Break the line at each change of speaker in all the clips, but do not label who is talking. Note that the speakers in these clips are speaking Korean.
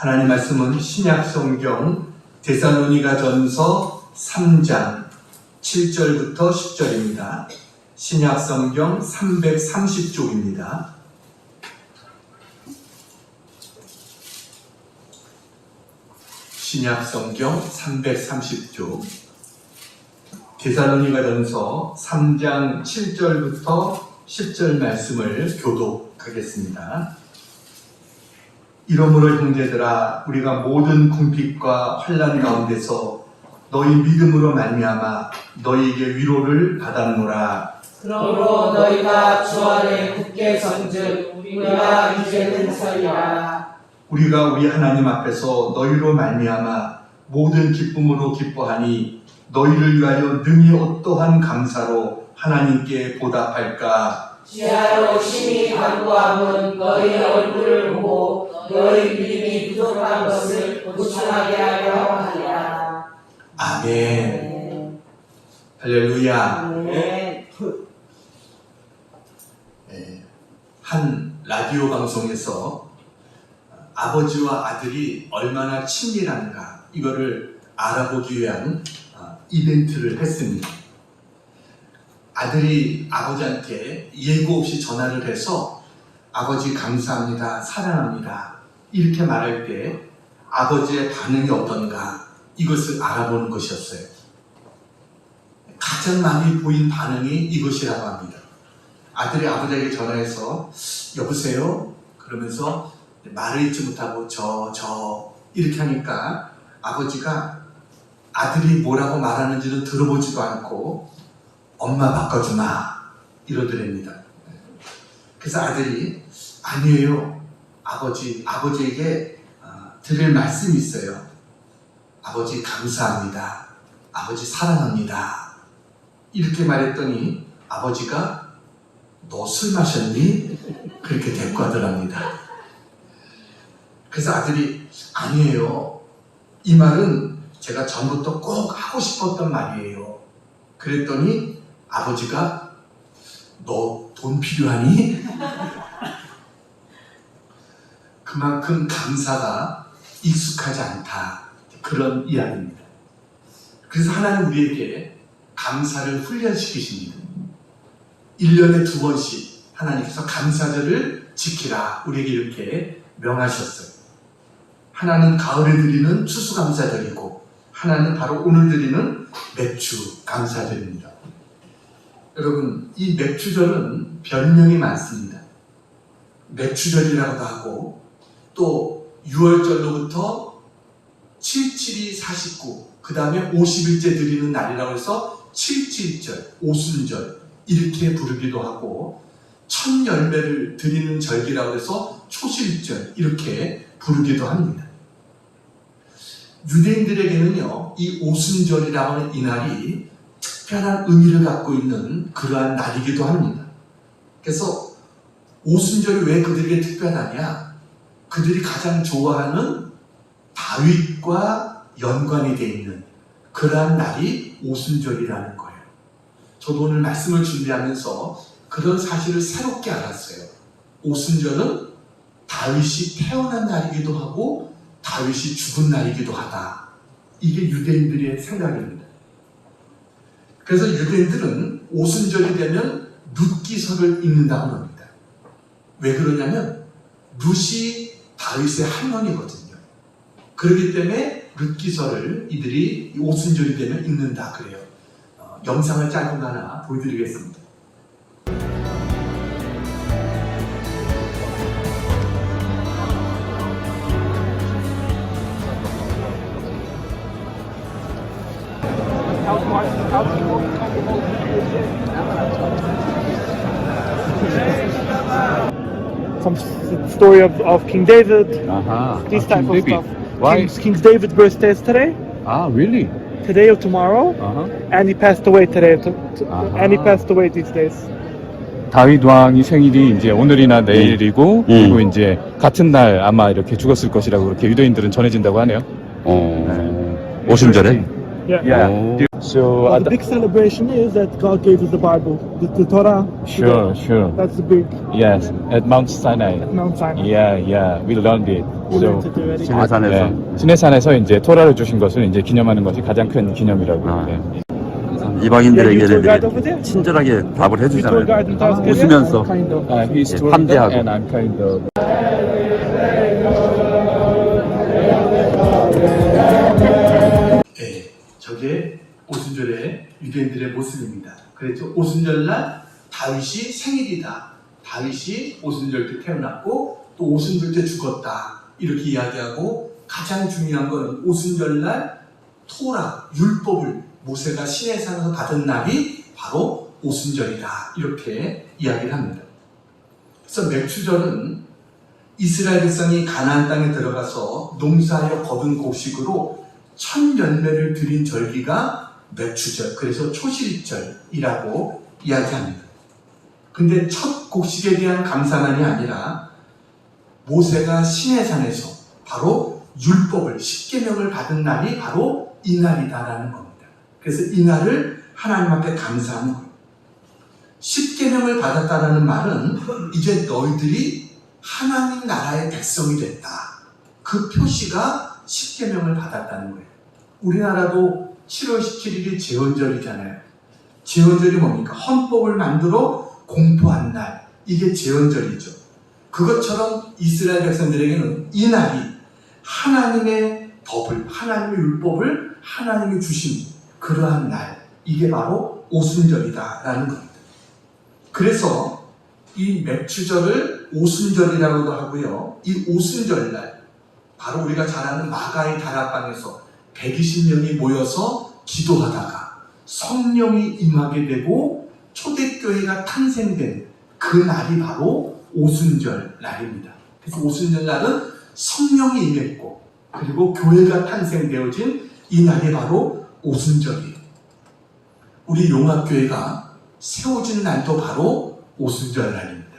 하나님 말씀은 신약 성경 데살로니가전서 3장 7절부터 10절입니다. 신약 성경 330쪽입니다. 신약 성경 330쪽 데살로니가전서 3장 7절부터 10절 말씀을 교독하겠습니다. 이러므로 형제들아 우리가 모든 궁핍과 환난 가운데서 너희 믿음으로 말미암아 너희에게 위로를 받았노라.
그러므로 너희가 주 안에 굳게 선즉 우리가 이제는 서리라.
우리가 우리 하나님 앞에서 너희로 말미암아 모든 기쁨으로 기뻐하니 너희를 위하여 능히 어떠한 감사로 하나님께 보답할까.
지하로 심히 간구함은 너희 얼굴을 보고 너희 믿음이 부족한 것을 보충하게 하려 하리라.
아멘. 할렐루야.
아멘.
한 라디오 방송에서 아버지와 아들이 얼마나 친밀한가 이거를 알아보기 위한 이벤트를 했습니다. 아들이 아버지한테 예고 없이 전화를 해서 아버지 감사합니다, 사랑합니다 이렇게 말할 때 아버지의 반응이 어떤가 이것을 알아보는 것이었어요. 가장 많이 보인 반응이 이것이라고 합니다. 아들이 아버지에게 전화해서 여보세요? 그러면서 말을 잊지 못하고 저 이렇게 하니까 아버지가 아들이 뭐라고 말하는지는 들어보지도 않고 엄마 바꿔주마 이러더랍니다. 그래서 아들이 아니에요 아버지에게 드릴 말씀이 있어요. 아버지 감사합니다. 아버지 사랑합니다. 이렇게 말했더니 아버지가 너 술 마셨니? 그렇게 대꾸하더랍니다. 그래서 아들이 아니에요. 이 말은 제가 전부터 꼭 하고 싶었던 말이에요. 그랬더니 아버지가 너 돈 필요하니? 그만큼 감사가 익숙하지 않다. 그런 이야기입니다. 그래서 하나님 우리에게 감사를 훈련시키십니다. 1년에 2번씩 하나님께서 감사절을 지키라 우리에게 이렇게 명하셨어요. 하나는 가을에 드리는 추수감사절이고 하나는 바로 오늘 드리는 맥주감사절입니다. 여러분 이 맥주절은 별명이 많습니다. 맥주절이라고도 하고 또 6월절로부터 77이 49 그 다음에 50일째 드리는 날이라고 해서 777절, 오순절 이렇게 부르기도 하고 첫 열매를 드리는 절기라고 해서 초실절 이렇게 부르기도 합니다. 유대인들에게는요 이 오순절이라고 하는 이 날이 특별한 의미를 갖고 있는 그러한 날이기도 합니다. 그래서 오순절이 왜 그들에게 특별하냐, 그들이 가장 좋아하는 다윗과 연관이 되어 있는 그러한 날이 오순절이라는 거예요. 저도 오늘 말씀을 준비하면서 그런 사실을 새롭게 알았어요. 오순절은 다윗이 태어난 날이기도 하고 다윗이 죽은 날이기도 하다. 이게 유대인들의 생각입니다. 그래서 유대인들은 오순절이 되면 룻기서를 읽는다고 합니다. 왜 그러냐면 룻이 다윗의 할머니거든요. 그렇기 때문에 룻기서를 이들이 오순절이 되면 읽는다 그래요. 영상을 짧은 거 하나 보여드리겠습니다.
Some story of King David, this type of
King David.
stuff.
Why?
King David's birthday is today,
Ah, really?
today or tomorrow, and he passed away today. And he passed away these days.
다윗 왕이 생일이 이제 오늘이나 내일이고 그리고 이제 같은 날 아마 이렇게 죽었을 것이라고 그렇게 유대인들은 전해진다고 하네요.
오순절에?
Yeah.
Yeah. So
Well, the big celebration is that God gave us the Bible, the Torah.
sure, sure.
That's the big
Yes, at Mount Sinai.
Mount Sinai.
Yeah. We learned it.
We learned to
So
do it.
시내산에서
네. 시내산에서 이제 토라를 주신 것을 이제 기념하는 것이 가장 큰 기념이라고.
아.
네.
이방인들에게
Yeah, you tour guide over there?
친절하게 답을
You tour guide in South
해주잖아요.
Korea?
웃으면서
Kind of.
He's
예,
touring them
환대하고.
and I'm kind of.
예, 저게 오순절의 유대인들의 모습입니다. 그래서 오순절날 다윗이 생일이다. 다윗이 오순절 때 태어났고 또 오순절 때 죽었다. 이렇게 이야기하고 가장 중요한 것은 오순절날 토라, 율법을 모세가 시내산에서 받은 날이 바로 오순절이다. 이렇게 이야기를 합니다. 그래서 맥추절은 이스라엘 백성이 가나안 땅에 들어가서 농사하여 거둔 곡식으로 첫 열매를 드린 절기가 맥추절, 그래서 초실절이라고 이야기합니다. 근데 첫 곡식에 대한 감사만이 아니라 모세가 시내산에서 바로 율법을, 십계명을 받은 날이 바로 이 날이다라는 겁니다. 그래서 이 날을 하나님 앞에 감사하는 거예요. 십계명을 받았다라는 말은 이제 너희들이 하나님 나라의 백성이 됐다. 그 표시가 십계명을 받았다는 거예요. 우리나라도 7월 17일이 제헌절이잖아요. 제헌절이 뭡니까? 헌법을 만들어 공포한 날. 이게 제헌절이죠. 그것처럼 이스라엘 백성들에게는 이 날이 하나님의 법을, 하나님의 율법을 하나님이 주신 그러한 날. 이게 바로 오순절이다라는 겁니다. 그래서 이 맥추절을 오순절이라고도 하고요. 이 오순절날 바로 우리가 잘 아는 마가의 다락방에서 120명이 모여서 기도하다가 성령이 임하게 되고 초대교회가 탄생된 그 날이 바로 오순절 날입니다. 그래서 오순절 날은 성령이 임했고 그리고 교회가 탄생되어진 이 날이 바로 오순절이에요. 우리 용합교회가 세워진 날도 바로 오순절 날입니다.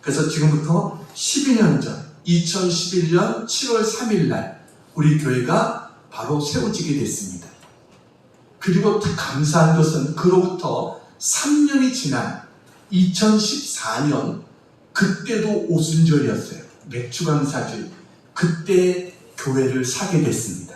그래서 지금부터 12년 전 2011년 7월 3일 날 우리 교회가 바로 세워지게 됐습니다. 그리고 더 감사한 것은 그로부터 3년이 지난 2014년 그때도 오순절이었어요. 맥주감사절 그때 교회를 사게 됐습니다.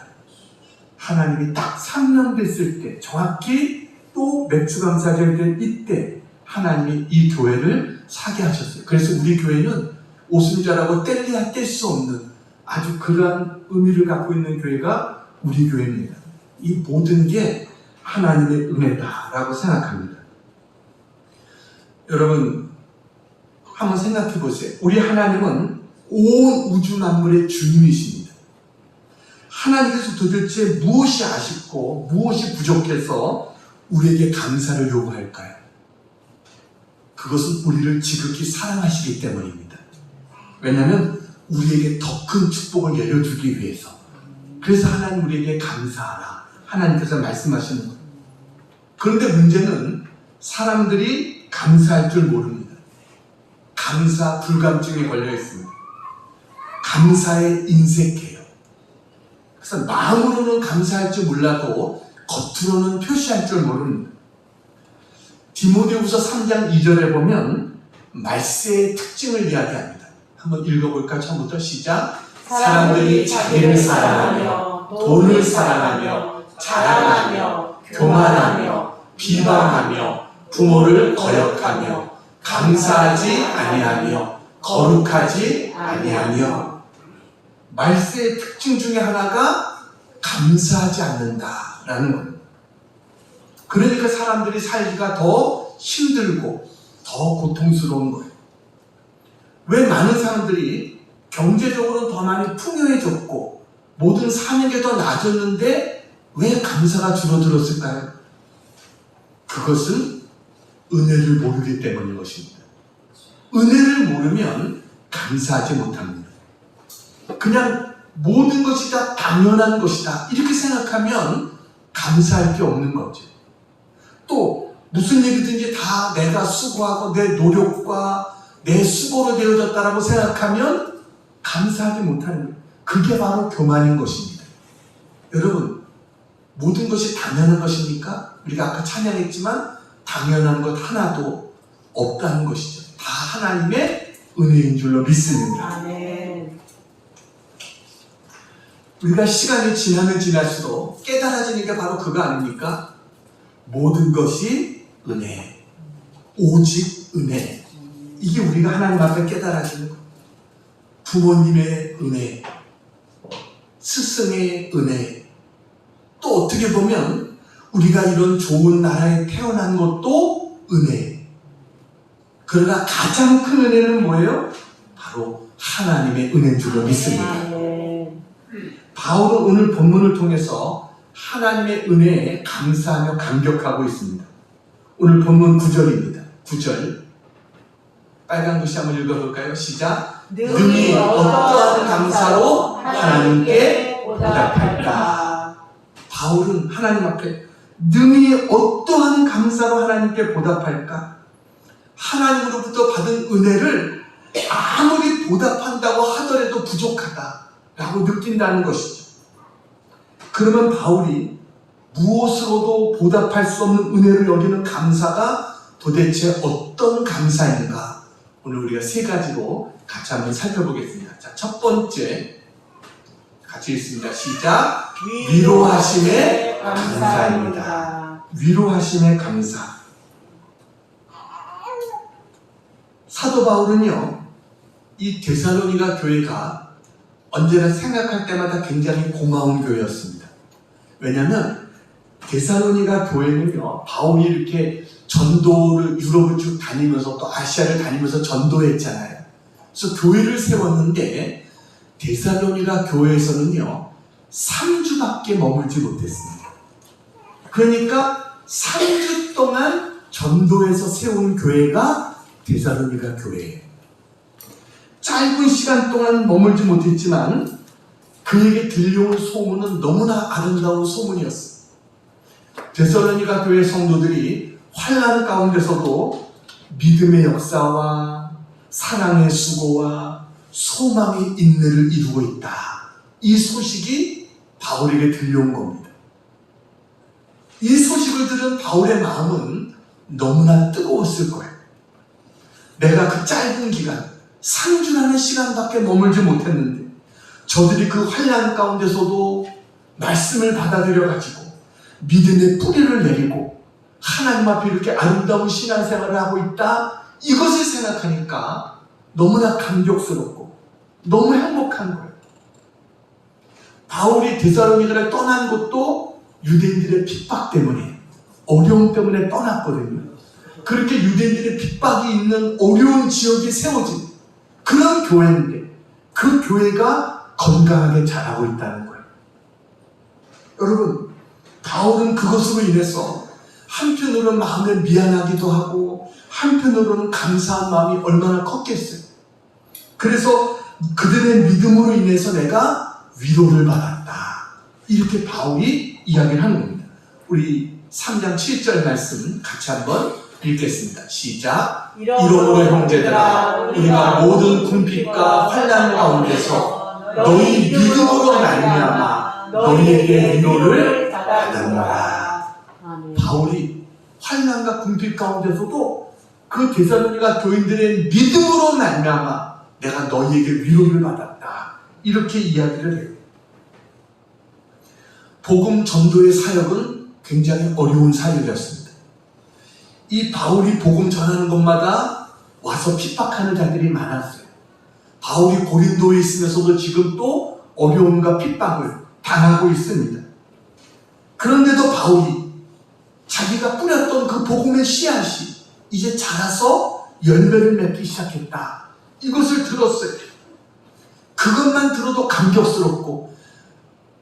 하나님이 딱 3년 됐을 때 정확히 또 맥주감사절 된 이때 하나님이 이 교회를 사게 하셨어요. 그래서 우리 교회는 오순절하고 뗄래야 뗄 수 없는 아주 그러한 의미를 갖고 있는 교회가 우리 교회입니다. 이 모든 게 하나님의 은혜다라고 생각합니다. 여러분 한번 생각해 보세요. 우리 하나님은 온 우주 만물의 주님이십니다. 하나님께서 도대체 무엇이 아쉽고 무엇이 부족해서 우리에게 감사를 요구할까요? 그것은 우리를 지극히 사랑하시기 때문입니다. 왜냐하면 우리에게 더 큰 축복을 내려주기 위해서. 그래서 하나님 우리에게 감사하라. 하나님께서 말씀하시는 거예요. 그런데 문제는 사람들이 감사할 줄 모릅니다. 감사 불감증에 걸려 있습니다. 감사에 인색해요. 그래서 마음으로는 감사할 줄 몰라도 겉으로는 표시할 줄 모릅니다. 디모데후서 3장 2절에 보면 말세의 특징을 이야기합니다. 한번 읽어볼까? 처음부터 시작. 사람들이 자기를 사랑하며 돈을 사랑하며 자랑하며 교만하며 비방하며 부모를 거역하며 감사하지 아니하며 거룩하지 아니하며. 말세의 특징 중에 하나가 감사하지 않는다라는 겁니다. 그러니까 사람들이 살기가 더 힘들고 더 고통스러운 거예요. 왜 많은 사람들이 경제적으로 더 많이 풍요해졌고 모든 사는 게 더 나아졌는데 왜 감사가 줄어들었을까요? 그것은 은혜를 모르기 때문인 것입니다. 은혜를 모르면 감사하지 못합니다. 그냥 모든 것이 다 당연한 것이다 이렇게 생각하면 감사할 게 없는 거죠. 또 무슨 얘기든지 다 내가 수고하고 내 노력과 내 수고로 되어졌다라고 생각하면 감사하지 못하는 거예요. 그게 바로 교만인 것입니다. 여러분, 모든 것이 당연한 것입니까? 우리가 아까 찬양했지만 당연한 것 하나도 없다는 것이죠. 다 하나님의 은혜인 줄로 믿습니다.
아멘.
우리가 시간이 지나면 지날수록 깨달아지는 게 바로 그거 아닙니까? 모든 것이 은혜, 오직 은혜. 이게 우리가 하나님 앞에 깨달아지는 것. 부모님의 은혜, 스승의 은혜, 또 어떻게 보면 우리가 이런 좋은 나라에 태어난 것도 은혜. 그러나 가장 큰 은혜는 뭐예요? 바로 하나님의 은혜인 줄로 믿습니다.
아멘.
바울은 오늘 본문을 통해서 하나님의 은혜에 감사하며 감격하고 있습니다. 오늘 본문 9절입니다. 9절. 빨간 글씨 한번 읽어볼까요? 시작. 능히 어떠한 감사로 하나님께 보답할까? 바울은 하나님 앞에 능히 어떠한 감사로 하나님께 보답할까? 하나님으로부터 받은 은혜를 아무리 보답한다고 하더라도 부족하다라고 느낀다는 것이죠. 그러면 바울이 무엇으로도 보답할 수 없는 은혜를 여기는 감사가 도대체 어떤 감사인가? 오늘 우리가 세 가지로 같이 한번 살펴보겠습니다. 자, 첫 번째 같이 읽습니다. 시작. 위로하심에 감사입니다. 위로하심에 감사. 사도 바울은요, 이 데살로니가 교회가 언제나 생각할 때마다 굉장히 고마운 교회였습니다. 왜냐하면 데살로니가 교회는요, 바울이 이렇게 전도를 유럽을 쭉 다니면서 또 아시아를 다니면서 전도했잖아요. 그래서 교회를 세웠는데 데살로니가 교회에서는요 3주밖에 머물지 못했습니다. 그러니까 3주 동안 전도해서 세운 교회가 데살로니가 교회예요. 짧은 시간 동안 머물지 못했지만 그에게 들려온 소문은 너무나 아름다운 소문이었어요. 데살로니가 교회 성도들이 환난 가운데서도 믿음의 역사와 사랑의 수고와 소망의 인내를 이루고 있다. 이 소식이 바울에게 들려온 겁니다. 이 소식을 들은 바울의 마음은 너무나 뜨거웠을 거예요. 내가 그 짧은 기간, 3주라는 시간밖에 머물지 못했는데 저들이 그 환난 가운데서도 말씀을 받아들여 가지고 믿음의 뿌리를 내리고 하나님 앞에 이렇게 아름다운 신앙생활을 하고 있다. 이것을 생각하니까 너무나 감격스럽고 너무 행복한 거예요. 바울이 데살로니가를 떠난 것도 유대인들의 핍박 때문에, 어려움 때문에 떠났거든요. 그렇게 유대인들의 핍박이 있는 어려운 지역에 세워진 그런 교회인데 그 교회가 건강하게 자라고 있다는 거예요. 여러분, 바울은 그것으로 인해서 한편으로는 마음에 미안하기도 하고 한편으로는 감사한 마음이 얼마나 컸겠어요. 그래서 그들의 믿음으로 인해서 내가 위로를 받았다. 이렇게 바울이 이야기를 하는 겁니다. 우리 3장 7절 말씀 같이 한번 읽겠습니다. 시작. 이러므로 형제들아 우리가 모든 궁핍과 환난 가운데서 너희 믿음으로 말미암아 너희에게 위로를 받았노라. 바울이 환난과 궁핍 가운데서도 그 데살로니가 교인들의 믿음으로 말미암아 내가 너희에게 위로를 받았다. 이렇게 이야기를 해요. 복음 전도의 사역은 굉장히 어려운 사역이었습니다. 이 바울이 복음 전하는 곳마다 와서 핍박하는 자들이 많았어요. 바울이 고린도에 있으면서도 지금 또 어려움과 핍박을 당하고 있습니다. 그런데도 바울이 자기가 뿌렸던 그 복음의 씨앗이 이제 자라서 열매를 맺기 시작했다. 이것을 들었어요. 그것만 들어도 감격스럽고,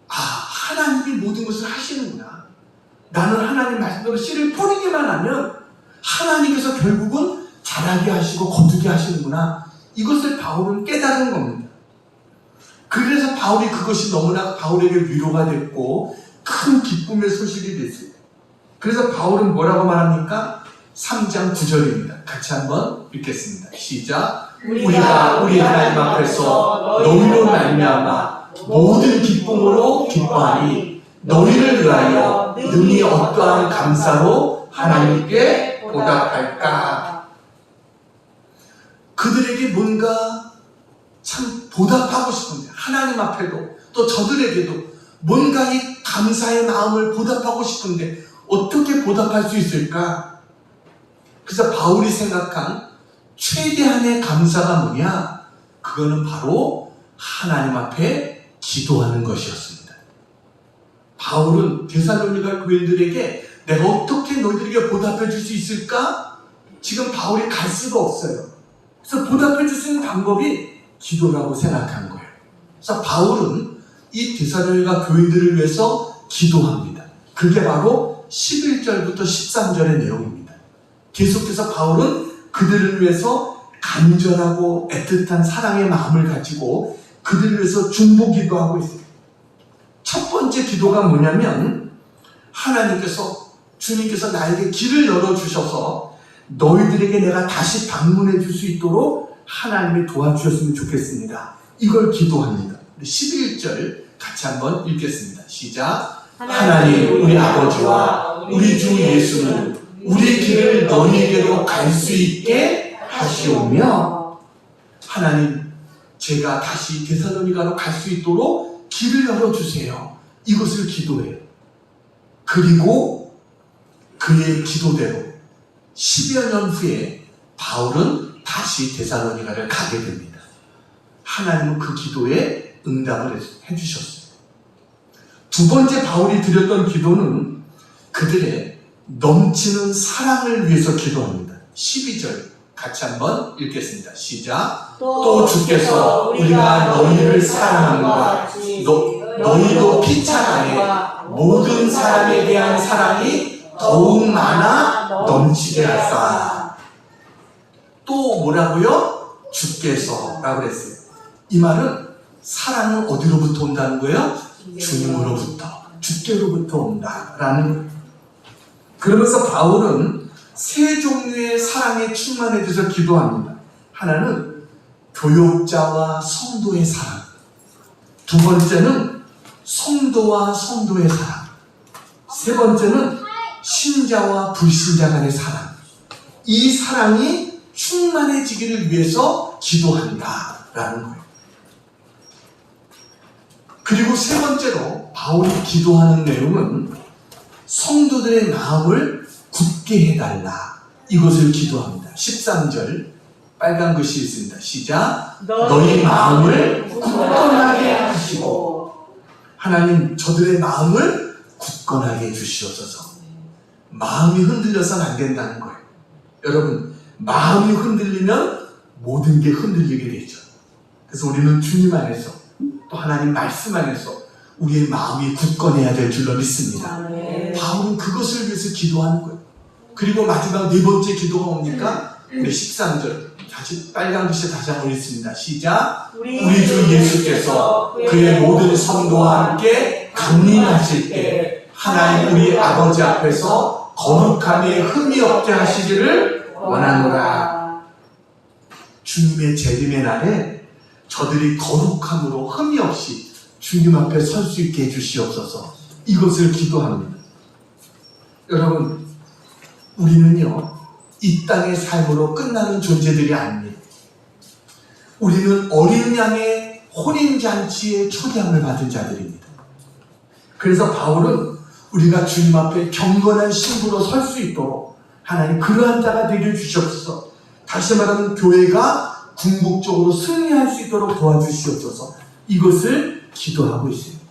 아, 하나님이 모든 것을 하시는구나. 나는 하나님 말씀대로 씨를 뿌리기만 하면 하나님께서 결국은 자라게 하시고 거두게 하시는구나. 이것을 바울은 깨달은 겁니다. 그래서 바울이 그것이 너무나 바울에게 위로가 됐고 큰 기쁨의 소식이 됐어요. 그래서 바울은 뭐라고 말합니까? 3장 9절입니다. 같이 한번 읽겠습니다. 시작. 우리가 우리 하나님 앞에서 너희로 말미암아 모든 기쁨으로 기뻐하니 너희를 위하여 능히 어떠한 감사로 하나님께 보답할까? 그들에게 뭔가 참 보답하고 싶은데, 하나님 앞에도 또 저들에게도 뭔가 이 감사의 마음을 보답하고 싶은데 어떻게 보답할 수 있을까? 그래서 바울이 생각한 최대한의 감사가 뭐냐? 그거는 바로 하나님 앞에 기도하는 것이었습니다. 바울은 데살로니가 교인들에게 내가 어떻게 너희들에게 보답해 줄 수 있을까? 지금 바울이 갈 수가 없어요. 그래서 보답해 줄 수 있는 방법이 기도라고 생각한 거예요. 그래서 바울은 이 데살로니가 교인들을 위해서 기도합니다. 그게 바로 11절부터 13절의 내용입니다. 계속해서 바울은 그들을 위해서 간절하고 애틋한 사랑의 마음을 가지고 그들을 위해서 중보기도 하고 있어요. 첫 번째 기도가 뭐냐면, 주님께서 나에게 길을 열어주셔서 너희들에게 내가 다시 방문해 줄 수 있도록 하나님이 도와주셨으면 좋겠습니다. 이걸 기도합니다. 11절 같이 한번 읽겠습니다. 시작. 하나님 우리 아버지와 우리 주 예수는 우리 길을 너희에게로 갈 수 있게 하시오며, 하나님 제가 다시 데살로니가로 갈 수 있도록 길을 열어주세요. 이것을 기도해요. 그리고 그의 기도대로 10여 년 후에 바울은 다시 데살로니가를 가게 됩니다. 하나님은 그 기도에 응답을 해주셨어요. 두 번째 바울이 드렸던 기도는 그들의 넘치는 사랑을 위해서 기도합니다. 12절 같이 한번 읽겠습니다. 시작. 또 주께서 우리가 너희를 사랑함과 같이 너희도 피차간에 모든 사람에 대한 사랑이 더욱 많아 넘치게 하사. 또 뭐라고요? 주께서 라고 그랬어요. 이 말은 사랑은 어디로부터 온다는 거예요? 주님으로부터, 주께로부터 온다라는 거예요. 그러면서 바울은 세 종류의 사랑에 충만해져서 기도합니다. 하나는 교역자와 성도의 사랑, 두 번째는 성도와 성도의 사랑, 세 번째는 신자와 불신자 간의 사랑. 이 사랑이 충만해지기를 위해서 기도한다라는 거예요. 그리고 세 번째로 바울이 기도하는 내용은 성도들의 마음을 굳게 해달라, 이것을 기도합니다. 13절 빨간 글씨 있습니다. 시작. 너희 마음을 굳건하게 하시고. 하나님 저들의 마음을 굳건하게 해주시옵소서. 마음이 흔들려서는 안 된다는 거예요. 여러분, 마음이 흔들리면 모든 게 흔들리게 되죠. 그래서 우리는 주님 안에서 또 하나님 말씀 안에서 우리의 마음이 굳건해야 될 줄로 믿습니다. 바울은 그것을 위해서 기도하는 거예요. 그리고 마지막 네 번째 기도가 뭡니까? 우리 13절 다시 빨간 글씨 다시 한번 읽습니다. 시작. 우리 주 예수께서 그의 모든 성도와 함께 강림하실 때 하나님 우리 아버지 앞에서 거룩함에 흠이 없게 하시기를 원하노라. 주님의 재림의 날에 저들이 거룩함으로 흠이 없이 주님 앞에 설 수 있게 해주시옵소서. 이것을 기도합니다. 여러분, 우리는요 이 땅의 삶으로 끝나는 존재들이 아닙니다. 우리는 어린 양의 혼인잔치에 초대함을 받은 자들입니다. 그래서 바울은 우리가 주님 앞에 경건한 신부로 설 수 있도록 하나님 그러한 자가 되게 해주시옵소서. 다시 말하면 교회가 궁극적으로 승리할 수 있도록 도와주시옵소서. 이것을 기도하고 있습니다.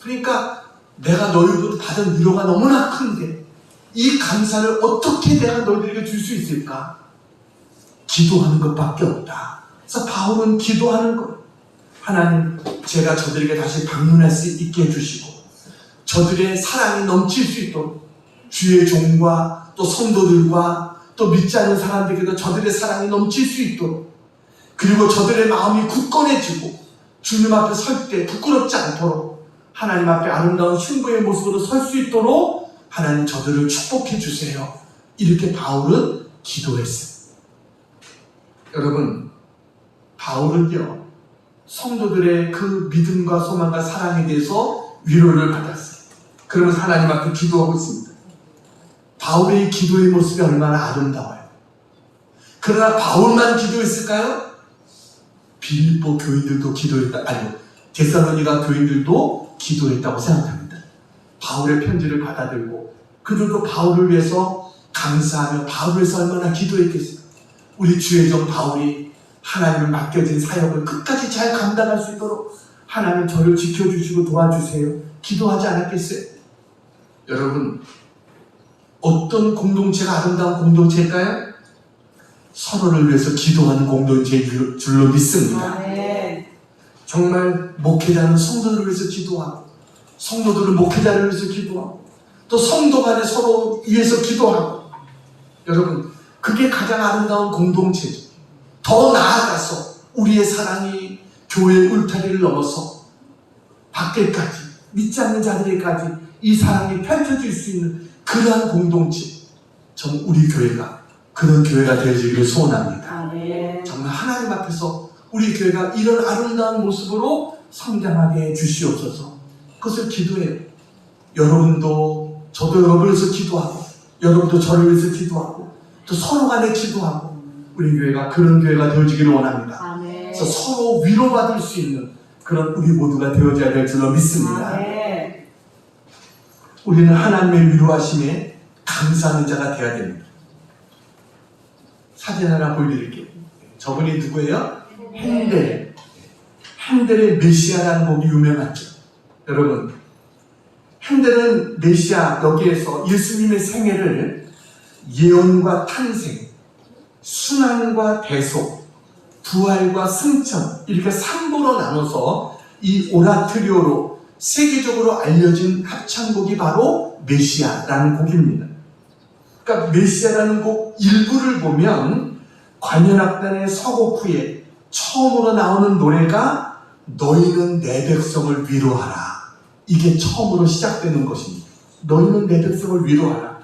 그러니까 내가 너희로부터 받은 위로가 너무나 큰데 이 감사를 어떻게 내가 너희들에게 줄 수 있을까? 기도하는 것밖에 없다. 그래서 바울은 기도하는 거예요. 하나님, 제가 저들에게 다시 방문할 수 있게 해주시고 저들의 사랑이 넘칠 수 있도록 주의 종과 또 성도들과 또 믿지 않는 사람들에게도 저들의 사랑이 넘칠 수 있도록, 그리고 저들의 마음이 굳건해지고 주님 앞에 설 때 부끄럽지 않도록 하나님 앞에 아름다운 신부의 모습으로 설 수 있도록 하나님 저들을 축복해 주세요. 이렇게 바울은 기도했어요. 여러분, 바울은요 성도들의 그 믿음과 소망과 사랑에 대해서 위로를 받았어요. 그러면서 하나님 앞에 기도하고 있습니다. 바울의 기도의 모습이 얼마나 아름다워요. 그러나 바울만 기도했을까요? 빌립보 교인들도 기도했다. 아니요, 데살로니가 교인들도 기도했다고 생각합니다. 바울의 편지를 받아들고 그들도 바울을 위해서 감사하며 바울을 위해서 얼마나 기도했겠어요. 우리 주의 종 바울이 하나님을 맡겨진 사역을 끝까지 잘 감당할 수 있도록 하나님 저를 지켜주시고 도와주세요. 기도하지 않았겠어요? 여러분, 어떤 공동체가 아름다운 공동체일까요? 서로를 위해서 기도하는 공동체인 줄로 믿습니다.
아멘.
정말 목회자는 성도들을 위해서 기도하고, 성도들은 목회자를 위해서 기도하고, 또 성도 간에 서로 위해서 기도하고. 여러분, 그게 가장 아름다운 공동체죠. 더 나아가서 우리의 사랑이 교회의 울타리를 넘어서 밖에까지, 믿지 않는 자들에게까지 이 사랑이 펼쳐질 수 있는 그러한 공동체, 저는 우리 교회가 그런 교회가 되어지기를 소원합니다.
아멘.
정말 하나님 앞에서 우리 교회가 이런 아름다운 모습으로 성장하게 해 주시옵소서. 그것을 기도해요. 여러분도, 저도 여러분을 위해서 기도하고, 여러분도 저를 위해서 기도하고, 또 서로 간에 기도하고, 우리 교회가 그런 교회가 되어지기를 원합니다.
아멘.
그래서 서로 위로받을 수 있는 그런 우리 모두가 되어져야 될 줄로 믿습니다.
아멘.
우리는 하나님의 위로하심에 감사하는 자가 되어야 됩니다. 사진 하나 보여드릴게요. 저분이 누구예요? 핸델. 핸델의 메시아라는 곡이 유명하죠. 여러분, 핸델은 메시아, 여기에서 예수님의 생애를 예언과 탄생, 순환과 대속, 부활과 승천, 이렇게 3부로 나눠서 이 오라트리오로 세계적으로 알려진 합창곡이 바로 메시아라는 곡입니다. 그러니까 메시아라는 곡 일부를 보면 관현악단의 서곡 후에 처음으로 나오는 노래가 너희는 내 백성을 위로하라. 이게 처음으로 시작되는 것입니다. 너희는 내 백성을 위로하라.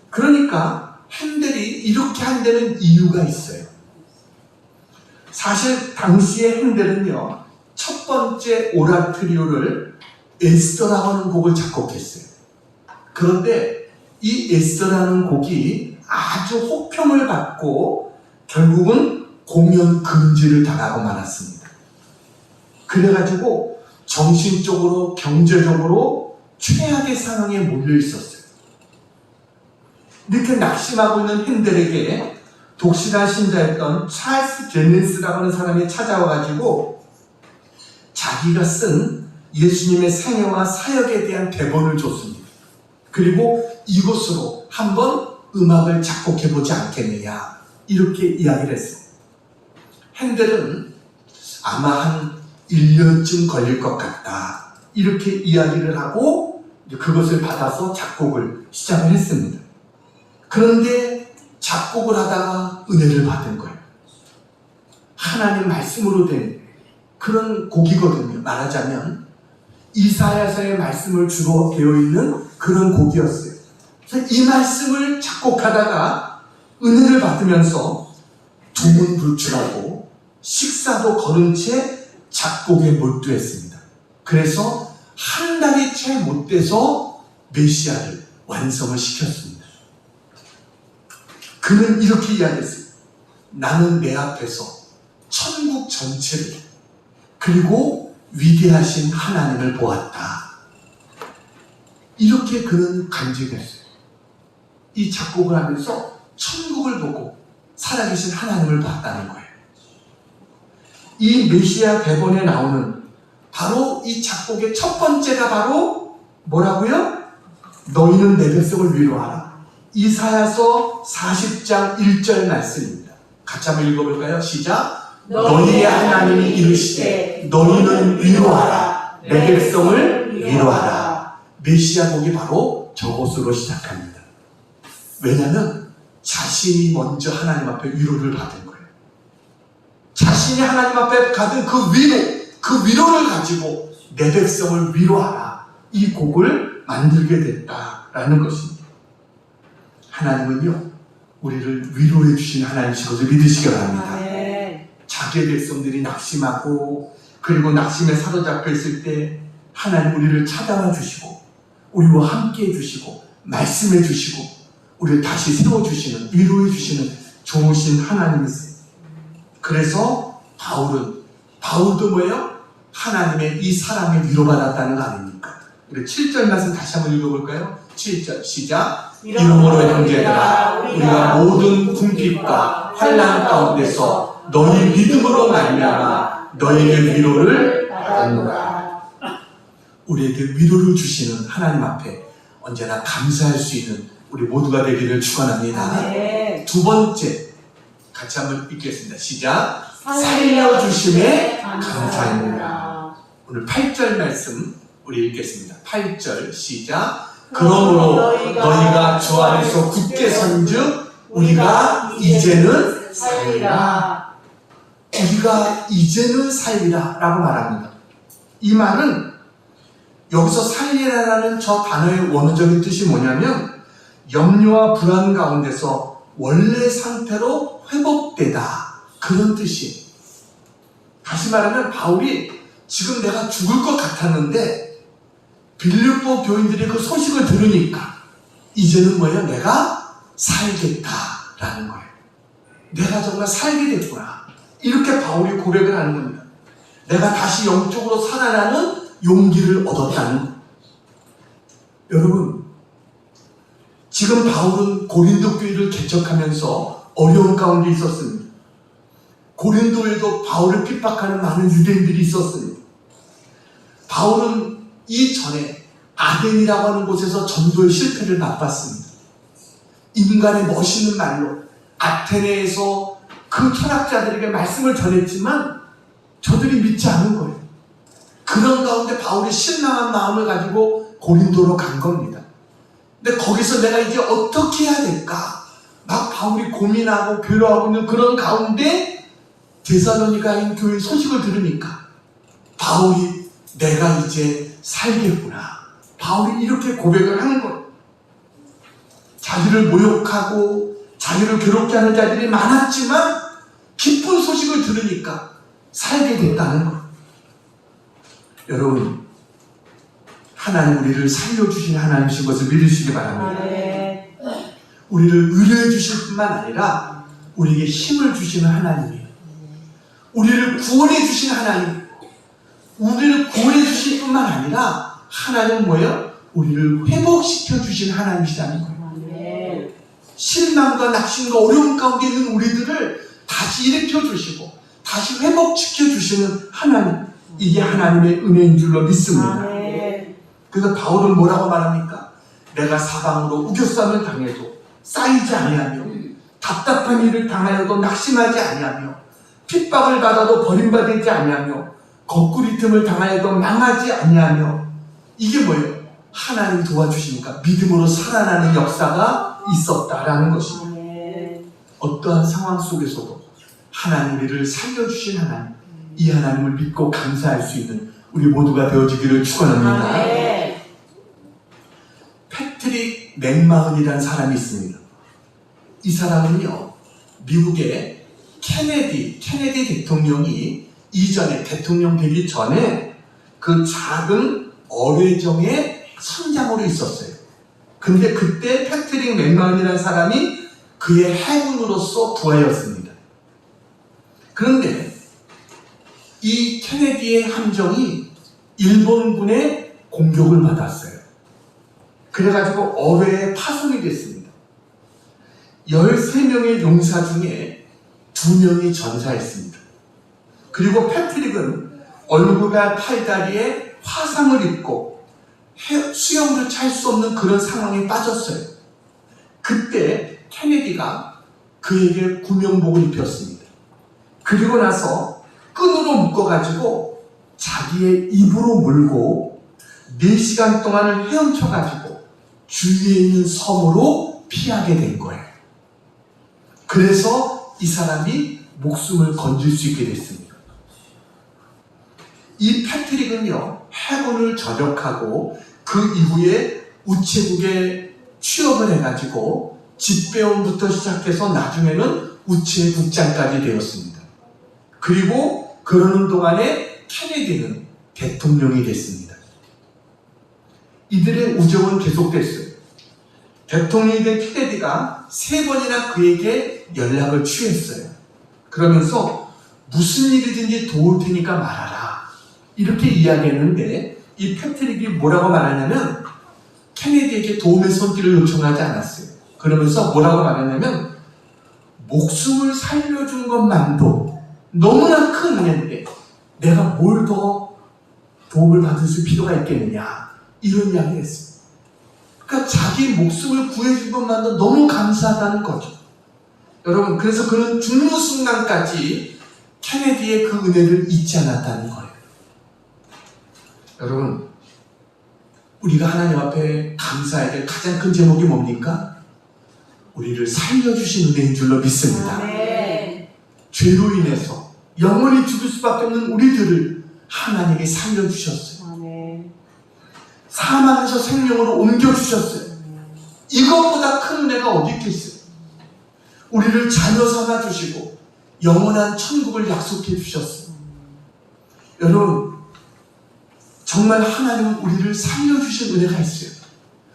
그러니까 핸델이 이렇게 한 데는 이유가 있어요. 사실 당시에 핸델은요, 첫 번째 오라트리오를 에스더라고 하는 곡을 작곡했어요. 그런데 이 에스더라는 곡이 아주 호평을 받고 결국은 공연 금지를 당하고 말았습니다. 그래가지고 정신적으로, 경제적으로 최악의 상황에 몰려 있었어요. 이렇게 낙심하고 있는 핸델에게 독실한 신자였던 찰스 제닌스라고 하는 사람이 찾아와가지고 자기가 쓴 예수님의 생애와 사역에 대한 대본을 줬습니다. 그리고 이것으로 한번 음악을 작곡해보지 않겠느냐, 이렇게 이야기를 했어요. 핸델은 아마 한 1년쯤 걸릴 것 같다, 이렇게 이야기를 하고 그것을 받아서 작곡을 시작을 했습니다. 그런데 작곡을 하다가 은혜를 받은 거예요. 하나님 말씀으로 된 그런 곡이거든요. 말하자면 이사야서의 말씀을 주로 되어 있는 그런 곡이었어요. 그래서 이 말씀을 작곡하다가 은혜를 받으면서 두문불출하고 식사도 거른 채 작곡에 몰두했습니다. 그래서 한 달이 채 못 돼서 메시아를 완성을 시켰습니다. 그는 이렇게 이야기했어요. 나는 내 앞에서 천국 전체를, 그리고 위대하신 하나님을 보았다. 이렇게 그는 간증했어요. 이 작곡을 하면서 천국을 보고 살아계신 하나님을 봤다는 거예요. 이 메시아 대본에 나오는 바로 이 작곡의 첫 번째가 바로 뭐라고요? 너희는 내 백성을 위로하라. 이사야서 40장 1절 말씀입니다. 같이 한번 읽어볼까요? 시작. 너희의 하나님이 이르시되 너희는 위로하라. 내 백성을 위로하라. 메시아 곡이 바로 저것으로 시작합니다. 왜냐하면 자신이 먼저 하나님 앞에 위로를 받은 거예요. 자신이 하나님 앞에 받은 그 위로를 가지고 내 백성을 위로하라, 이 곡을 만들게 됐다라는 것입니다. 하나님은요, 우리를 위로해 주신 하나님이신 것을 믿으시기 바랍니다. 자기의 백성들이 낙심하고 그리고 낙심에 사로잡혀 있을 때 하나님 우리를 찾아와 주시고 우리와 함께 해주시고 말씀해 주시고 우리를 다시 세워주시는, 위로해 주시는 좋으신 하나님이세요. 그래서 바울도 뭐예요? 하나님의 이 사랑에 위로받았다는 거 아닙니까? 우리 7절 말씀 다시 한번 읽어볼까요? 7절 시작. 이러므로 형제들아 우리가 모든 궁핍과 환난 가운데서 너희 믿음으로 말미암아 너희에게 위로를 받았노라. 우리에게 위로를 주시는 하나님 앞에 언제나 감사할 수 있는 우리 모두가 되기를 축원합니다. 두 번째 같이 한번 읽겠습니다. 시작. 살려주심에 감사합니다. 오늘 8절 말씀 우리 읽겠습니다. 8절 시작. 그러므로 너희가 주 안에서 굳게 선즉 우리가 이제는 살리라. 우리가 이제는 살리라 라고 말합니다. 이 말은 여기서 살리라라는 저 단어의 원어적인 뜻이 뭐냐면 염려와 불안 가운데서 원래 상태로 회복되다, 그런 뜻이에요. 다시 말하면 바울이 지금 내가 죽을 것 같았는데 빌립보 교인들이 그 소식을 들으니까 이제는 뭐예요? 내가 살겠다라는 거예요. 내가 정말 살게 됐구나. 이렇게 바울이 고백을 하는 겁니다. 내가 다시 영적으로 살아나는 용기를 얻었다는 거예요. 여러분, 지금 바울은 고린도 교회를 개척하면서 어려운 가운데 있었습니다. 고린도에도 바울을 핍박하는 많은 유대인들이 있었습니다. 바울은 이전에 아덴이라고 하는 곳에서 전도의 실패를 맛봤습니다. 인간의 멋있는 말로 아테네에서 그 철학자들에게 말씀을 전했지만 저들이 믿지 않은 거예요. 그런 가운데 바울이 실망한 마음을 가지고 고린도로 간 겁니다. 근데 거기서 내가 이제 어떻게 해야 될까? 막 바울이 고민하고 괴로워하고 있는 그런 가운데 데살로니가인 교회 소식을 들으니까 바울이 내가 이제 살겠구나. 바울이 이렇게 고백을 하는 거예요. 자기를 모욕하고 자기를 괴롭게 하는 자들이 많았지만 기쁜 소식을 들으니까 살게 됐다는 거예요. 여러분, 하나님 우리를 살려주신 하나님이신 것을 믿으시기 바랍니다. 우리를 의뢰해 주실 뿐만 아니라 우리에게 힘을 주시는 하나님이에요. 우리를 구원해 주신 하나님, 우리를 구원해 주실 뿐만 아니라 하나님은 뭐예요? 우리를 회복시켜 주신 하나님이시라는 거예요. 실망과 낙심과 어려움 가운데 있는 우리들을 다시 일으켜 주시고 다시 회복시켜 주시는 하나님, 이게 하나님의 은혜인 줄로 믿습니다. 그래서 바울은 뭐라고 말합니까? 내가 사방으로 우겨싸움을 당해도 쌓이지 아니하며 답답한 일을 당하여도 낙심하지 아니하며 핍박을 받아도 버림받지 아니하며 거꾸리 틈을 당하여도 망하지 아니하며, 이게 뭐예요? 하나님이 도와주시니까 믿음으로 살아나는 역사가 있었다라는 것입니다. 어떠한 상황 속에서도 하나님 우리를 살려주신 하나님, 이 하나님을 믿고 감사할 수 있는 우리 모두가 되어지기를 축원합니다. 패트릭 맥마흔이라는 사람이 있습니다. 이 사람은요, 미국의 케네디 대통령이 이전에 대통령 되기 전에 그 작은 어뢰정의 선장으로 있었어요. 근데 그때 패트릭 맥마흔이라는 사람이 그의 해군으로서 부하였습니다. 그런데 이 케네디의 함정이 일본군의 공격을 받았어요. 그래가지고 어뢰에 파손이 됐습니다. 13명의 용사 중에 2명이 전사했습니다. 그리고 패트릭은 얼굴과 팔다리에 화상을 입고 수영조차 할 수 없는 그런 상황에 빠졌어요. 그때 케네디가 그에게 구명복을 입혔습니다. 그리고 나서 끈으로 묶어가지고 자기의 입으로 물고 4시간 동안을 헤엄쳐가지고 주위에 있는 섬으로 피하게 된 거예요. 그래서 이 사람이 목숨을 건질 수 있게 됐습니다. 이 패트릭은요, 해군을 전역하고 그 이후에 우체국에 취업을 해가지고 집배원부터 시작해서 나중에는 우체국장까지 되었습니다. 그리고 그러는 동안에 케네디는 대통령이 됐습니다. 이들의 우정은 계속됐어요. 대통령이 된 케네디가 3번이나 그에게 연락을 취했어요. 그러면서 무슨 일이든지 도울 테니까 말하라, 이렇게 이야기했는데, 이 패트릭이 뭐라고 말하냐면 케네디에게 도움의 손길을 요청하지 않았어요. 그러면서 뭐라고 말하냐면 목숨을 살려준 것만도 너무나 큰 은혜인데 내가 뭘 더 도움을 받을 수 필요가 있겠느냐, 이런 이야기를 했어요. 그러니까 자기 목숨을 구해준 것만도 너무 감사하다는 거죠. 여러분, 그래서 그는 죽는 순간까지 케네디의 그 은혜를 잊지 않았다는 거예요. 여러분, 우리가 하나님 앞에 감사해야 될 가장 큰 제목이 뭡니까? 우리를 살려주신 은혜인 줄로 믿습니다.
네.
죄로 인해서 영원히 죽을 수밖에 없는 우리들을 하나님이 살려주셨어요.
네.
사망에서 생명으로 옮겨주셨어요. 이것보다 큰 은혜가 어디 있겠어요? 우리를 자녀 삼아주시고 영원한 천국을 약속해 주셨어요. 여러분, 정말 하나님은 우리를 살려주신 은혜가 있어요.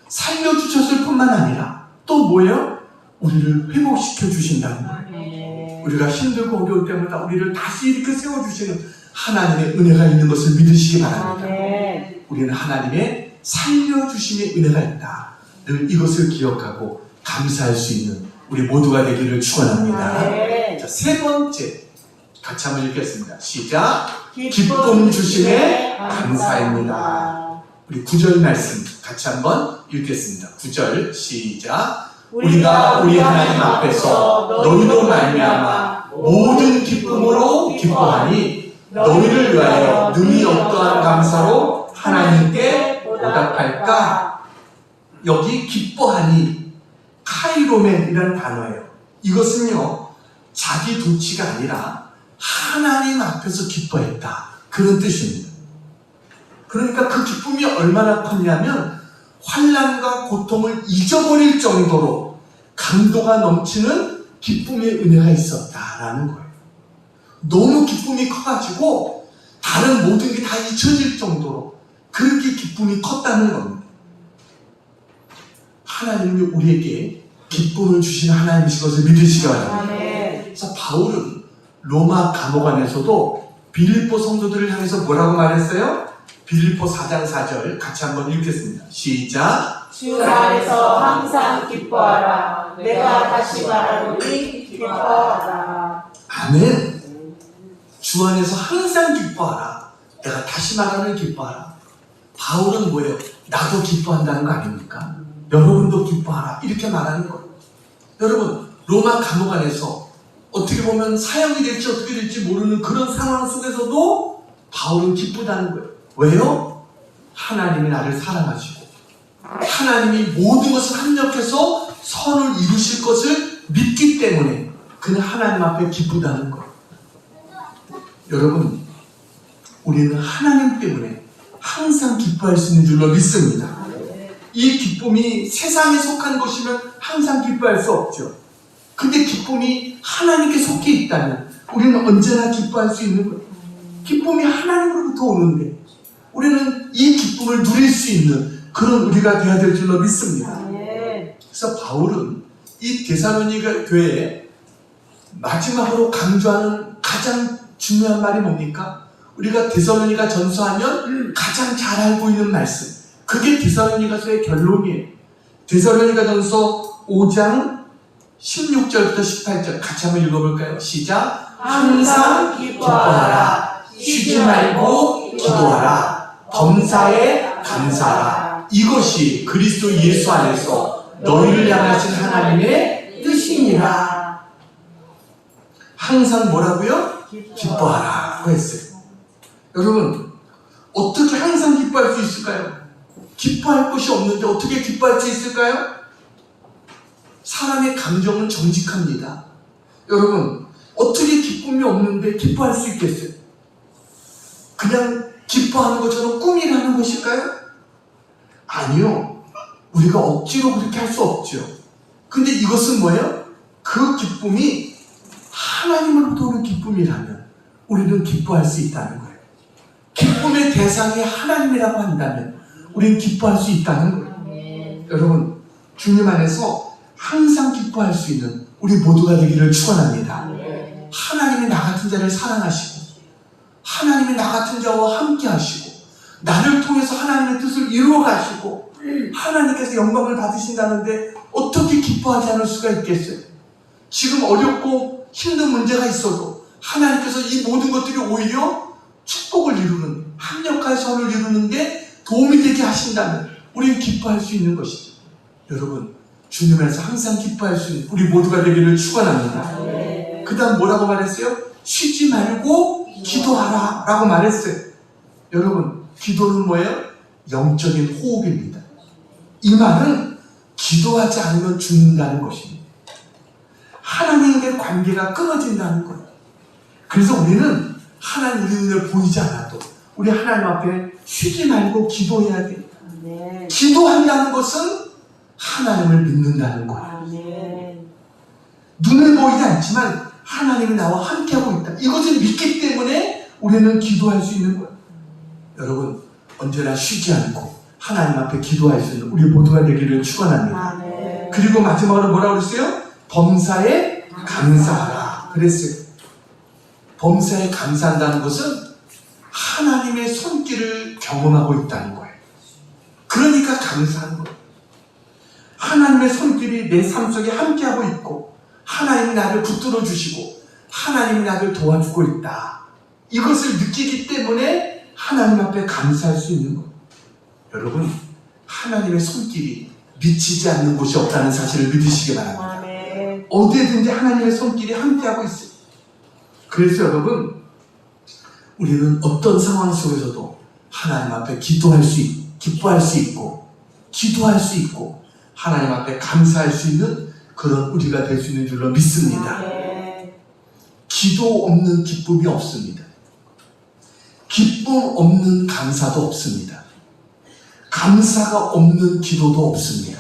살려주셨을 뿐만 아니라 또 뭐예요? 우리를 회복시켜 주신다는 거예요.
네.
우리가 힘들고 어려울 때마다 우리를 다시 이렇게 세워주시는 하나님의 은혜가 있는 것을 믿으시기 바랍니다.
네.
우리는 하나님의 살려주심의 은혜가 있다. 늘 이것을 기억하고 감사할 수 있는 우리 모두가 되기를 축원합니다.
네.
자, 3번째 같이 한번 읽겠습니다. 시작. 기쁨 주심에 감사입니다. 우리 9절 말씀 같이 한번 읽겠습니다. 9절 시작. 우리가 우리 하나님 앞에서 너희로 말미암아 모든 기쁨으로 기뻐하니 너희를 위하여 능히 어떠한 감사로 하나님께 보답할까? 여기 기뻐하니 카이로멘이라는 단어예요. 이것은요, 자기 도치가 아니라 하나님 앞에서 기뻐했다, 그런 뜻입니다. 그러니까 그 기쁨이 얼마나 컸냐면 환난과 고통을 잊어버릴 정도로 감도가 넘치는 기쁨의 은혜가 있었다라는 거예요. 너무 기쁨이 커가지고 다른 모든 게 다 잊혀질 정도로 그렇게 기쁨이 컸다는 겁니다. 하나님이 우리에게 기쁨을 주시는 하나님이신 것을 믿으시기 바랍니다.
네.
그래서 바울은 로마 감옥 안에서도 빌립보 성도들을 향해서 뭐라고 말했어요? 빌립보 4장 4절 같이 한번 읽겠습니다. 시작.
주 안에서 항상 기뻐하라. 내가 다시 말하노니 기뻐하라.
아멘. 주 안에서 항상 기뻐하라. 내가 다시 말하는 기뻐하라. 바울은 뭐예요? 나도 기뻐한다는 거 아닙니까? 여러분도 기뻐하라, 이렇게 말하는 거예요. 여러분, 로마 감옥 안에서 어떻게 보면 사형이 될지 어떻게 될지 모르는 그런 상황 속에서도 바울은 기쁘다는 거예요. 왜요? 하나님이 나를 사랑하시고 하나님이 모든 것을 합력해서 선을 이루실 것을 믿기 때문에 그는 하나님 앞에 기쁘다는 거예요. 여러분, 우리는 하나님 때문에 항상 기뻐할 수 있는 줄로 믿습니다. 이 기쁨이 세상에 속한 것이면 항상 기뻐할 수 없죠. 근데 기쁨이 하나님께 속해 있다면 우리는 언제나 기뻐할 수 있는 거예요. 기쁨이 하나님으로부터 오는데 우리는 이 기쁨을 누릴 수 있는 그런 우리가 되어야 될 줄로 믿습니다. 그래서 바울은 이 데살로니가 교회에 마지막으로 강조하는 가장 중요한 말이 뭡니까? 우리가 데살로니가 전서하면 가장 잘 알고 있는 말씀, 그게 데살로니가서의 결론이에요. 데살로니가 전서 5장 16절부터 18절 같이 한번 읽어볼까요? 시작.
항상 기뻐하라.
쉬지 말고 기도하라. 범사에 감사하라. 이것이 그리스도 예수 안에서 너희를 향하신 하나님의 뜻이니라. 항상 뭐라고요? 기뻐하라고 했어요. 여러분, 어떻게 항상 기뻐할 수 있을까요? 기뻐할 것이 없는데 어떻게 기뻐할 수 있을까요? 사람의 감정은 정직합니다. 여러분, 어떻게 기쁨이 없는데 기뻐할 수 있겠어요? 그냥 기뻐하는 것처럼 꿈이라는 것일까요? 아니요. 우리가 억지로 그렇게 할 수 없죠. 근데 이것은 뭐예요? 그 기쁨이 하나님으로부터 오는 기쁨이라면 우리는 기뻐할 수 있다는 거예요. 기쁨의 대상이 하나님이라고 한다면 우리는 기뻐할 수 있다는 거예요. 여러분, 주님 안에서 항상 기뻐할 수 있는 우리 모두가 되기를 축원합니다. 하나님이 나 같은 자를 사랑하시고 하나님이 나 같은 자와 함께 하시고 나를 통해서 하나님의 뜻을 이루어 가시고 하나님께서 영광을 받으신다는데 어떻게 기뻐하지 않을 수가 있겠어요? 지금 어렵고 힘든 문제가 있어도 하나님께서 이 모든 것들이 오히려 축복을 이루는, 합력할 선을 이루는데 도움이 되게 하신다면 우리는 기뻐할 수 있는 것이죠. 여러분, 주님 안에서 항상 기뻐할 수 있는 우리 모두가 되기를 축원합니다. 그 다음 뭐라고 말했어요? 쉬지 말고 기도하라 라고 말했어요. 여러분, 기도는 뭐예요? 영적인 호흡입니다. 이 말은 기도하지 않으면 죽는다는 것입니다. 하나님과의 관계가 끊어진다는 거예요. 그래서 우리는 하나님 우리 눈에 보이지 않아도 우리 하나님 앞에 쉬지 말고 기도해야 돼요. 기도한다는 것은 하나님을 믿는다는 거예요. 눈에 보이지 않지만 하나님이 나와 함께하고 있다. 이것을 믿기 때문에 우리는 기도할 수 있는 거예요. 여러분, 언제나 쉬지 않고 하나님 앞에 기도할 수 있는 우리 모두가 되기를 축원합니다. 그리고 마지막으로 뭐라고 그랬어요? 범사에 감사하라 그랬어요. 범사에 감사한다는 것은 하나님의 손길을 경험하고 있다는 거예요. 그러니까 감사한 거예요. 하나님의 손길이 내 삶 속에 함께하고 있고 하나님이 나를 붙들어 주시고 하나님이 나를 도와주고 있다. 이것을 느끼기 때문에 하나님 앞에 감사할 수 있는 거예요. 여러분, 하나님의 손길이 미치지 않는 곳이 없다는 사실을 믿으시기 바랍니다. 어디에든지 하나님의 손길이 함께하고 있어요. 그래서 여러분, 우리는 어떤 상황 속에서도 하나님 앞에 기뻐할 수 있고 기도할 수 있고 하나님 앞에 감사할 수 있는 그런 우리가 될 수 있는 줄로 믿습니다. 기도 없는 기쁨이 없습니다. 기쁨 없는 감사도 없습니다. 감사가 없는 기도도 없습니다.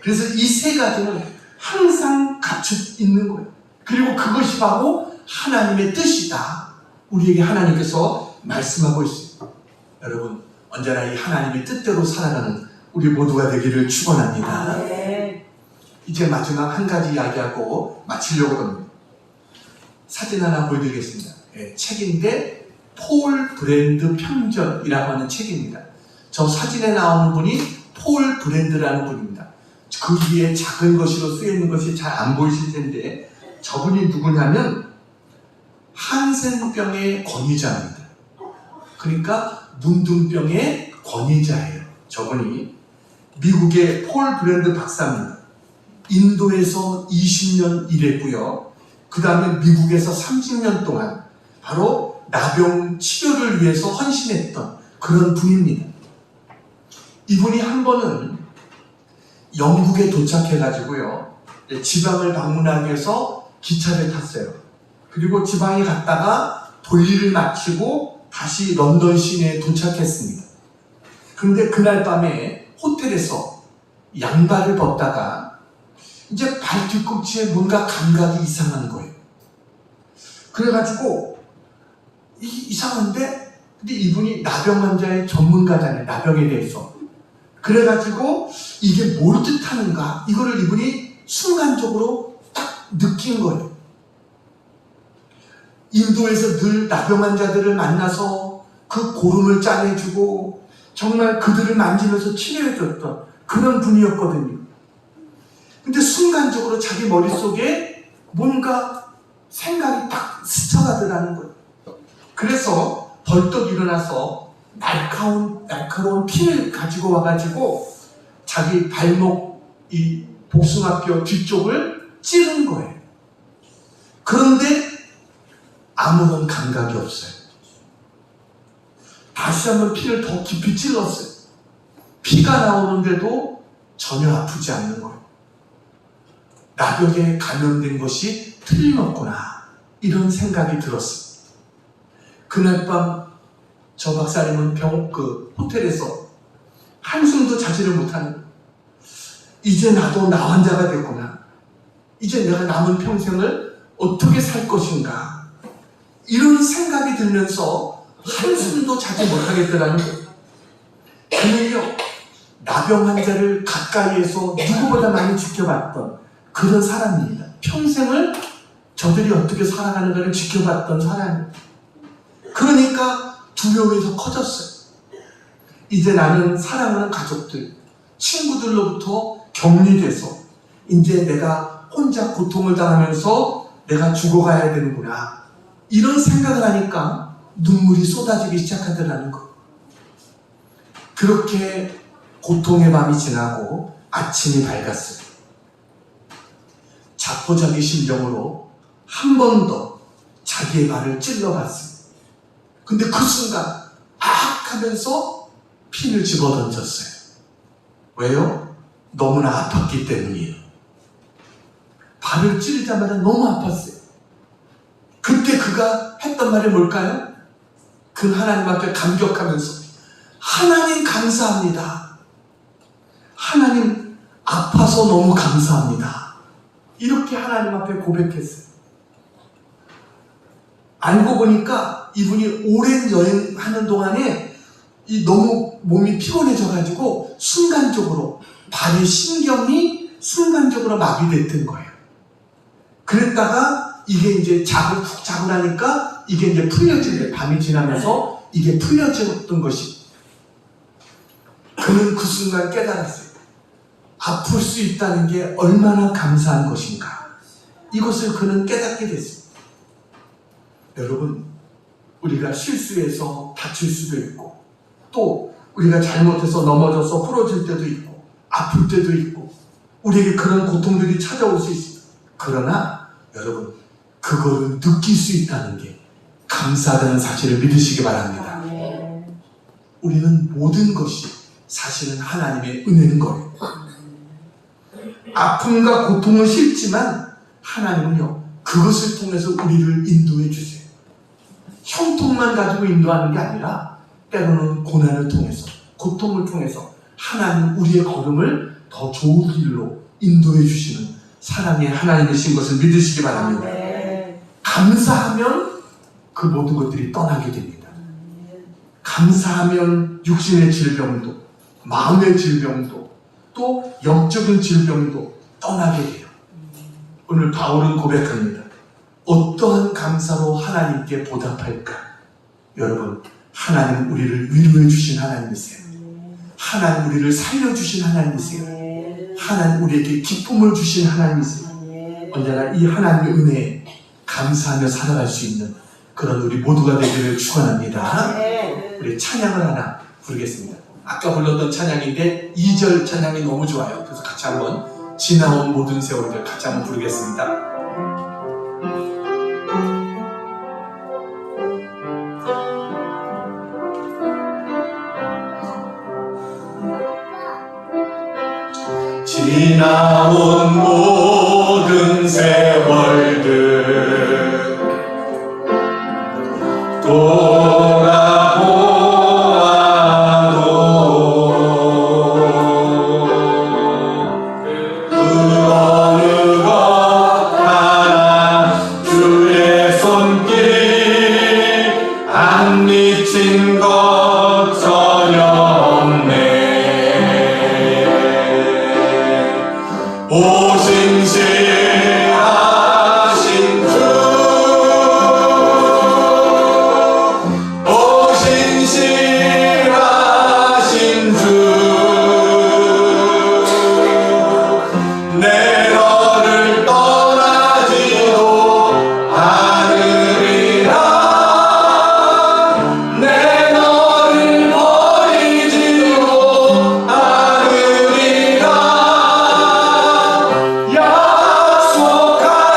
그래서 이 세 가지는 항상 갖춰 있는 거예요. 그리고 그것이 바로 하나님의 뜻이다. 우리에게 하나님께서 말씀하고 있어요. 여러분, 언제나 이 하나님의 뜻대로 살아가는 우리 모두가 되기를 축원합니다. 이제 마지막 한 가지 이야기하고 마치려고 합니다. 사진 하나 보여드리겠습니다. 책인데 폴 브랜드 편전이라고 하는 책입니다. 저 사진에 나오는 분이 폴 브랜드라는 분입니다. 그 위에 작은 것으로 쓰여있는 것이 잘 안 보이실 텐데 저분이 누구냐면 한센병의 권위자입니다. 그러니까 문둥병의 권위자예요. 저분이 미국의 폴 브랜드 박사입니다. 인도에서 20년 일했고요. 그 다음에 미국에서 30년 동안 바로 나병 치료를 위해서 헌신했던 그런 분입니다. 이분이 한 번은 영국에 도착해가지고요, 지방을 방문하기 위해서 기차를 탔어요. 그리고 지방에 갔다가 볼일을 마치고 다시 런던 시내에 도착했습니다. 그런데 그날 밤에 호텔에서 양발을 벗다가 이제 발 뒤꿈치에 뭔가 감각이 이상한 거예요. 그래가지고 이상한데, 근데 이분이 나병 환자의 전문가잖아요. 나병에 대해서. 그래가지고 이게 뭘 뜻하는가, 이거를 이분이 순간적으로 딱 느낀 거예요. 인도에서 늘 나병 환자들을 만나서 그 고름을 짜내주고 정말 그들을 만지면서 치료해줬던 그런 분이었거든요. 근데 순간적으로 자기 머릿속에 뭔가 생각이 딱 스쳐가더라는 거예요. 그래서 벌떡 일어나서 날카로운 피를 가지고 와가지고 자기 발목 이 복숭아뼈 뒤쪽을 찌른 거예요. 그런데 아무런 감각이 없어요. 다시 한번 피를 더 깊이 찔렀어요. 피가 나오는데도 전혀 아프지 않는 거예요. 나병에 감염된 것이 틀림없구나, 이런 생각이 들었어요. 그날 밤 저 박사님은 호텔에서 한숨도 자지를 못하는 거예요. 이제 나도 나 환자가 됐구나. 이제 내가 남은 평생을 어떻게 살 것인가, 이런 생각이 들면서 한숨도 자지 못하겠더라는 거예요. 그는요, 나병 환자를 가까이에서 누구보다 많이 지켜봤던 그런 사람입니다. 평생을 저들이 어떻게 살아가는가를 지켜봤던 사람입니다. 그러니까 두려움이 더 커졌어요. 이제 나는 사랑하는 가족들, 친구들로부터 격리돼서 이제 내가 혼자 고통을 당하면서 내가 죽어가야 되는구나. 이런 생각을 하니까 눈물이 쏟아지기 시작하더라는 거. 그렇게 고통의 밤이 지나고 아침이 밝았어요. 자포자기 심정으로 한 번 더 자기의 발을 찔러봤어요. 근데 그 순간 악 하면서 핀을 집어던졌어요. 왜요? 너무나 아팠기 때문이에요. 발을 찌르자마자 너무 아팠어요. 그때 그가 했던 말이 뭘까요? 그 하나님 앞에 감격하면서 하나님 감사합니다. 하나님 아파서 너무 감사합니다. 이렇게 하나님 앞에 고백했어요. 알고 보니까 이분이 오랜 여행하는 동안에 너무 몸이 피곤해져가지고 순간적으로 발의 신경이 순간적으로 마비됐던 거예요. 그랬다가 이게 이제 푹 자고 나니까 이게 이제 풀려지는데 밤이 지나면서 이게 풀려졌던 것이 그는 그 순간 깨달았어요. 아플 수 있다는 게 얼마나 감사한 것인가. 이것을 그는 깨닫게 됐어요. 여러분, 우리가 실수해서 다칠 수도 있고 또 우리가 잘못해서 넘어져서 부러질 때도 있고 아플 때도 있고 우리에게 그런 고통들이 찾아올 수 있습니다. 그러나 여러분, 그거를 느낄 수 있다는 게 감사하다는 사실을 믿으시기 바랍니다. 우리는 모든 것이 사실은 하나님의 은혜인 거예요. 아픔과 고통은 싫지만 하나님은요, 그것을 통해서 우리를 인도해 주세요. 형통만 가지고 인도하는 게 아니라 때로는 고난을 통해서, 고통을 통해서 하나님 우리의 걸음을 더 좋은 길로 인도해 주시는 사랑의 하나님이신 것을 믿으시기 바랍니다. 감사하면 그 모든 것들이 떠나게 됩니다. 감사하면 육신의 질병도, 마음의 질병도, 또 영적인 질병도 떠나게 돼요. 오늘 바울은 고백합니다. 어떠한 감사로 하나님께 보답할까? 여러분, 하나님 우리를 위로해 주신 하나님이세요. 하나님 우리를 살려주신 하나님이세요. 하나님 우리에게 기쁨을 주신 하나님이세요. 언제나 이 하나님의 은혜에 감사하며 살아갈 수 있는 그런 우리 모두가 되기를 축원합니다. 우리 찬양을 하나 부르겠습니다. 아까 불렀던 찬양인데 2절 찬양이 너무 좋아요. 그래서 같이 한번 지나온 모든 세월들 같이 한번 부르겠습니다. 지나온 모든 세월들 돌아보아도 그 어느 것 하나 주의 손길 안 미친 것 전혀 없네. 오신실하신 주, 오신실하신 주, 내 너를 떠나지도 않으리라. 내 너를 버리지도 않으리라.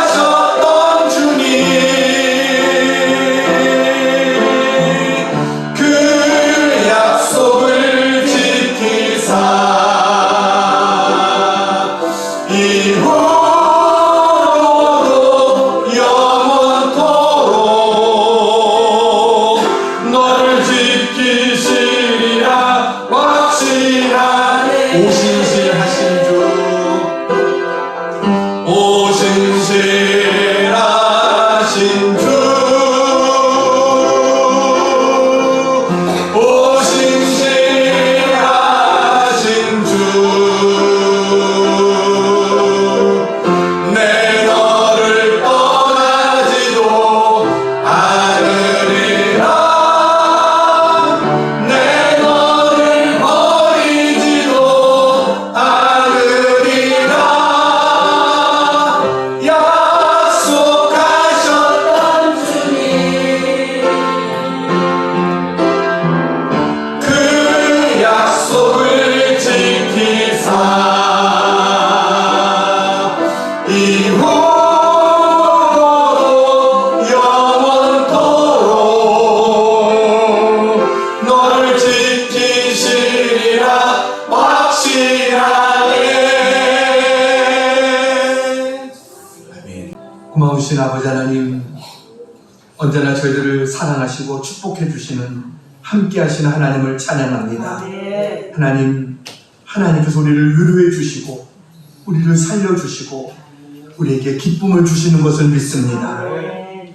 약속하셨던 주님, 그 약속을 지키사 이후로도 영원토록 너를 지키시리라 확신하네. 오신실하신 주, 오신실하신 주, 오신실하신 주, 놀라우신 아버지 하나님, 언제나 저희들을 사랑하시고 축복해 주시는 함께 하시는 하나님을 찬양합니다. 하나님, 하나님께서 우리를 위로해 주시고 우리를 살려 주시고 우리에게 기쁨을 주시는 것을 믿습니다.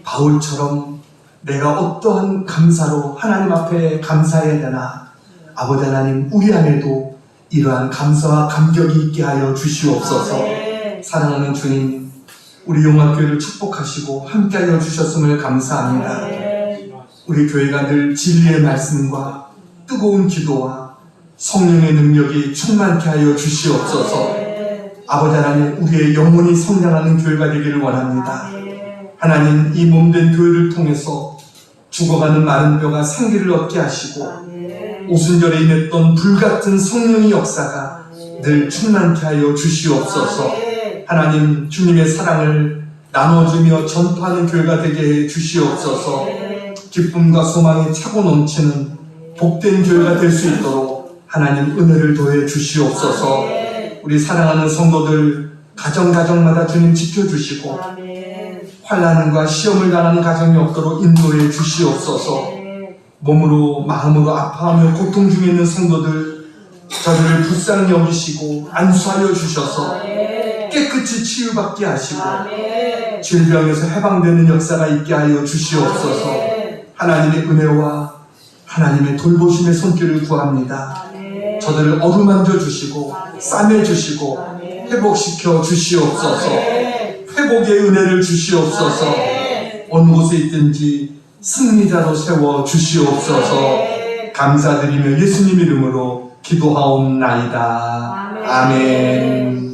바울처럼 내가 어떠한 감사로 하나님 앞에 감사해야 되나, 아버지 하나님, 우리 안에도 이러한 감사와 감격이 있게 하여 주시옵소서. 사랑하는 주님, 우리 용화교회를 축복하시고 함께하여 주셨음을 감사합니다. 우리 교회가 늘 진리의 말씀과 뜨거운 기도와 성령의 능력이 충만케 하여 주시옵소서. 아버지 하나님, 우리의 영혼이 성장하는 교회가 되기를 원합니다. 하나님, 이 몸된 교회를 통해서 죽어가는 마른 뼈가 생기를 얻게 하시고 오순절에 임했던 불같은 성령의 역사가 늘 충만케 하여 주시옵소서. 하나님, 주님의 사랑을 나눠주며 전파하는 교회가 되게 해 주시옵소서. 기쁨과 소망이 차고 넘치는 복된 교회가 될 수 있도록 하나님 은혜를 더해 주시옵소서. 우리 사랑하는 성도들 가정마다 주님 지켜주시고 환난과 시험을 당하는 가정이 없도록 인도해 주시옵소서. 몸으로 마음으로 아파하며 고통 중에 있는 성도들 저들을 불쌍히 여기시고 안수하여 주셔서 깨끗이 치유받게 하시고 질병에서 해방되는 역사가 있게 하여 주시옵소서. 하나님의 은혜와 하나님의 돌보심의 손길을 구합니다. 저들을 어루만져 주시고 싸매 주시고 회복시켜 주시옵소서. 회복의 은혜를 주시옵소서. 어느 곳에 있든지 승리자로 세워 주시옵소서. 감사드리며 예수님 이름으로 기도하옵나이다. 아멘.